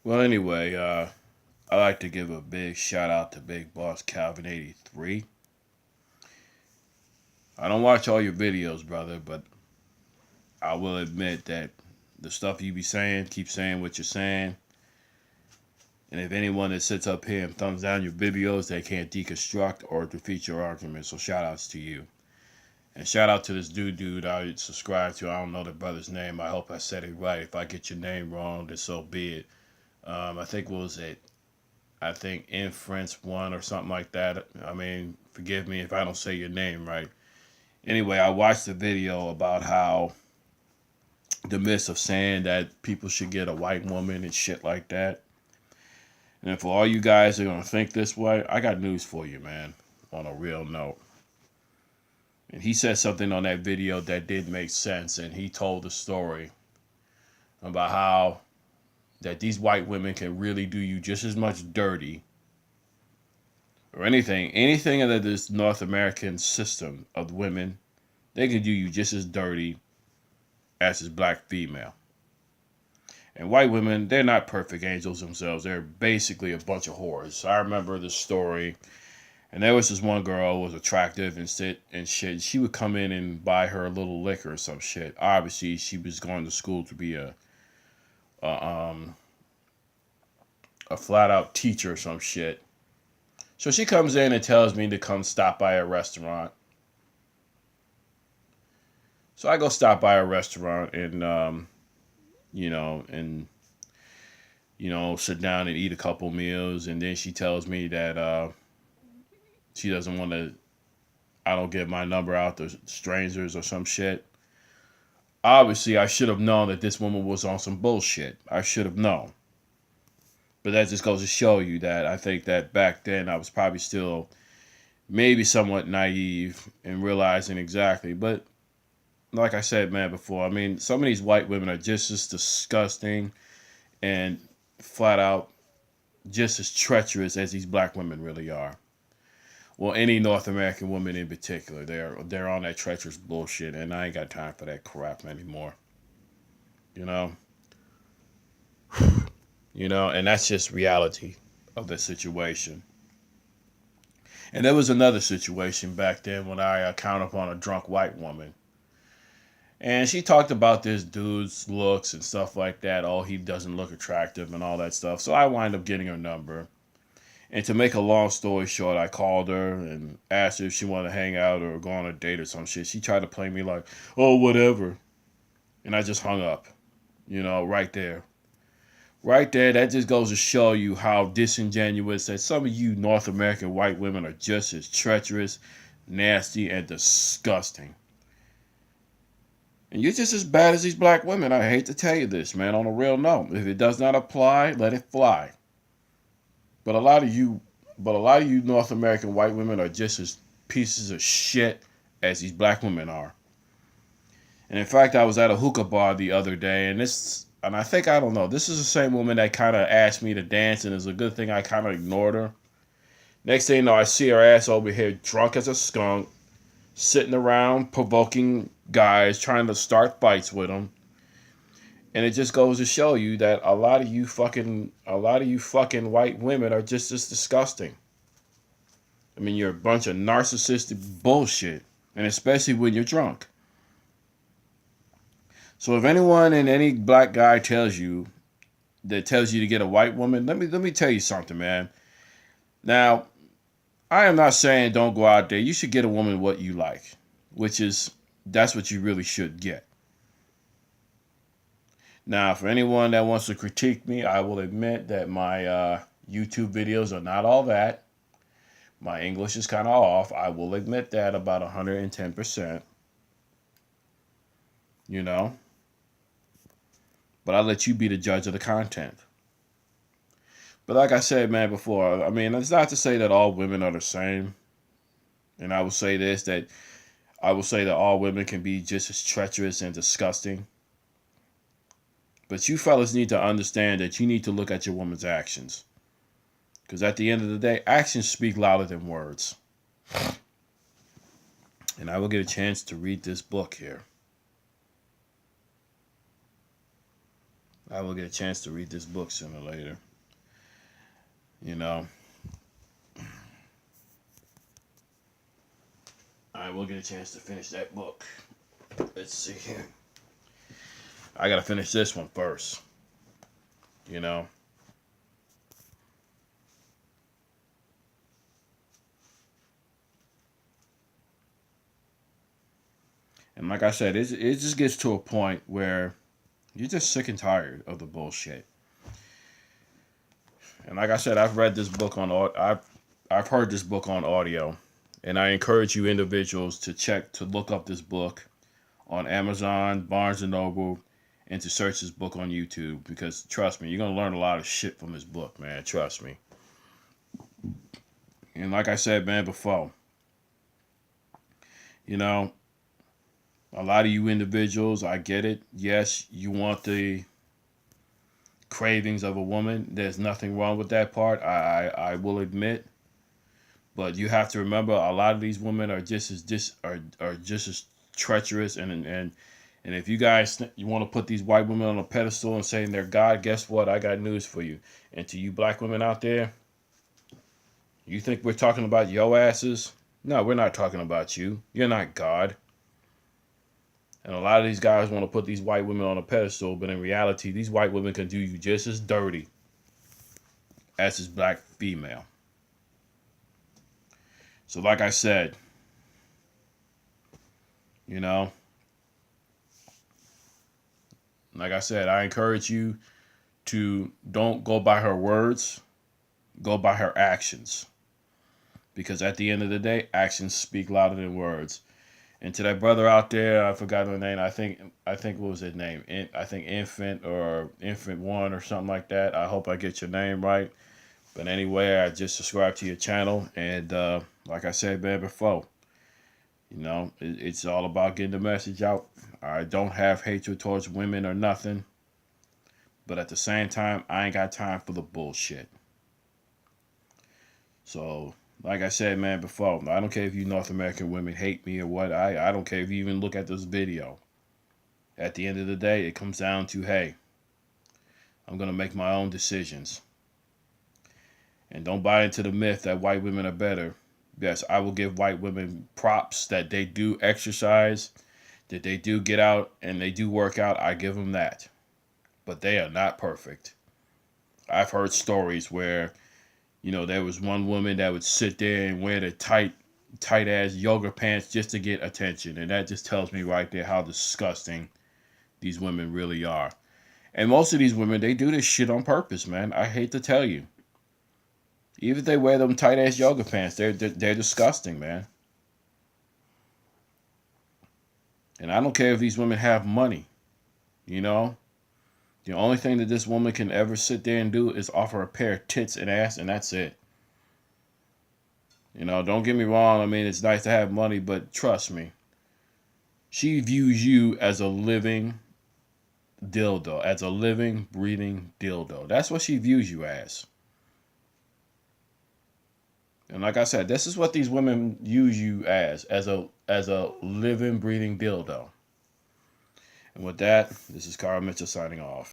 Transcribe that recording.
Well, anyway, I like to give a big shout out to Big Boss Calvin 83. I don't watch all your videos, brother, but I will admit that the stuff you be saying, keep saying what you're saying. And if anyone that sits up here and thumbs down your videos, they can't deconstruct or defeat your argument. So shout outs to you. And shout out to this dude I subscribe to. I don't know the brother's name. I hope I said it right. If I get your name wrong, then so be it. I think what was it? I think Inference One or something like that. I mean, forgive me if I don't say your name right. Anyway, I watched the video about how the myth of saying that people should get a white woman and shit like that. And for all you guys that are gonna think this way, I got news for you, man. On a real note. And he said something on that video that did make sense, and he told the story about how that these white women can really do you just as much dirty or anything under this North American system of women, they can do you just as dirty as this black female. And white women, they're not perfect angels themselves. They're basically a bunch of whores. I remember the story, and there was this one girl who was attractive and shit. She would come in and buy her a little liquor or some shit. Obviously, she was going to school to be a um a flat out teacher or some shit. So she comes in and tells me to come stop by a restaurant. So I go stop by a restaurant and you know, and sit down and eat a couple meals, and then she tells me that she doesn't want to. I don't give my number out to strangers or some shit. Obviously, I should have known that this woman was on some bullshit. I should have known. But that just goes to show you that I think that back then I was probably still maybe somewhat naive in realizing exactly. But like I said, man, before, I mean, some of these white women are just as disgusting and flat out just as treacherous as these black women really are. Well, any North American woman in particular, they're on that treacherous bullshit, and I ain't got time for that crap anymore. You know, and that's just reality of the situation. And there was another situation back then when I counted upon a drunk white woman. And she talked about this dude's looks and stuff like that. Oh, he doesn't look attractive and all that stuff. So I wind up getting her number. And to make a long story short, I called her and asked her if she wanted to hang out or go on a date or some shit. She tried to play me like, oh, whatever. And I just hung up, right there. Right there, that just goes to show you how disingenuous that some of you North American white women are just as treacherous, nasty, and disgusting. And you're just as bad as these black women. I hate to tell you this, man, on a real note. If it does not apply, let it fly. But a lot of you North American white women are just as pieces of shit as these black women are. And in fact, I was at a hookah bar the other day, and I think, I don't know, this is the same woman that kind of asked me to dance, and it's a good thing I kind of ignored her. Next thing you know, I see her ass over here drunk as a skunk, sitting around provoking guys, trying to start fights with them. And it just goes to show you that a lot of you fucking white women are just as disgusting. I mean, you're a bunch of narcissistic bullshit, and especially when you're drunk. So if anyone and any black guy tells you to get a white woman, let me tell you something, man. Now, I am not saying don't go out there. You should get a woman what you like, that's what you really should get. Now, for anyone that wants to critique me, I will admit that my YouTube videos are not all that. My English is kind of off. I will admit that about 110%. You know? But I'll let you be the judge of the content. But like I said, man, before, I mean, it's not to say that all women are the same. And I will say that all women can be just as treacherous and disgusting. But you fellas need to understand that you need to look at your woman's actions. Because at the end of the day, actions speak louder than words. And I will get a chance to read this book here. I will get a chance to read this book sooner or later. You know, I will get a chance to finish that book. Let's see here. I gotta finish this one first. You know. And like I said, it just gets to a point where you're just sick and tired of the bullshit. And like I said, I've read this book on I've heard this book on audio, and I encourage you individuals to look up this book on Amazon, Barnes and Noble, and to search this book on YouTube, because trust me, you're gonna learn a lot of shit from this book, man. Trust me. And like I said, man, before, you know, a lot of you individuals, I get it. Yes, you want the cravings of a woman. There's nothing wrong with that part. I will admit, but you have to remember, a lot of these women are just as treacherous, and if you guys you want to put these white women on a pedestal and saying they're God, guess what? I got news for you. And to you black women out there, you think we're talking about yo asses? No, we're not talking about you. You're not God. And a lot of these guys want to put these white women on a pedestal, but in reality, these white women can do you just as dirty as this black female. So like I said, you know, I encourage you to don't go by her words, go by her actions. Because at the end of the day, actions speak louder than words. And to that brother out there, I forgot the name. I think what was his name? I think Infant or Infant One or something like that. I hope I get your name right. But anyway, I just subscribed to your channel, and like I said, man, before, you know, it's all about getting the message out. I don't have hatred towards women or nothing, but at the same time, I ain't got time for the bullshit. So, like I said, man, before, I don't care if you North American women hate me or what. I don't care if you even look at this video. At the end of the day, it comes down to, hey, I'm going to make my own decisions. And don't buy into the myth that white women are better. Yes, I will give white women props that they do exercise, that they do get out, and they do work out. I give them that. But they are not perfect. I've heard stories where, you know, there was one woman that would sit there and wear the tight ass yoga pants just to get attention. And that just tells me right there how disgusting these women really are. And most of these women, they do this shit on purpose, man. I hate to tell you. Even if they wear them tight ass yoga pants, they're disgusting, man. And I don't care if these women have money, you know. The only thing that this woman can ever sit there and do is offer a pair of tits and ass, and that's it. You know, don't get me wrong. I mean, it's nice to have money, but trust me, she views you as a living dildo, as a living, breathing dildo. That's what she views you as. And like I said, this is what these women use you as a living, breathing dildo. And with that, this is Carl Mitchell signing off.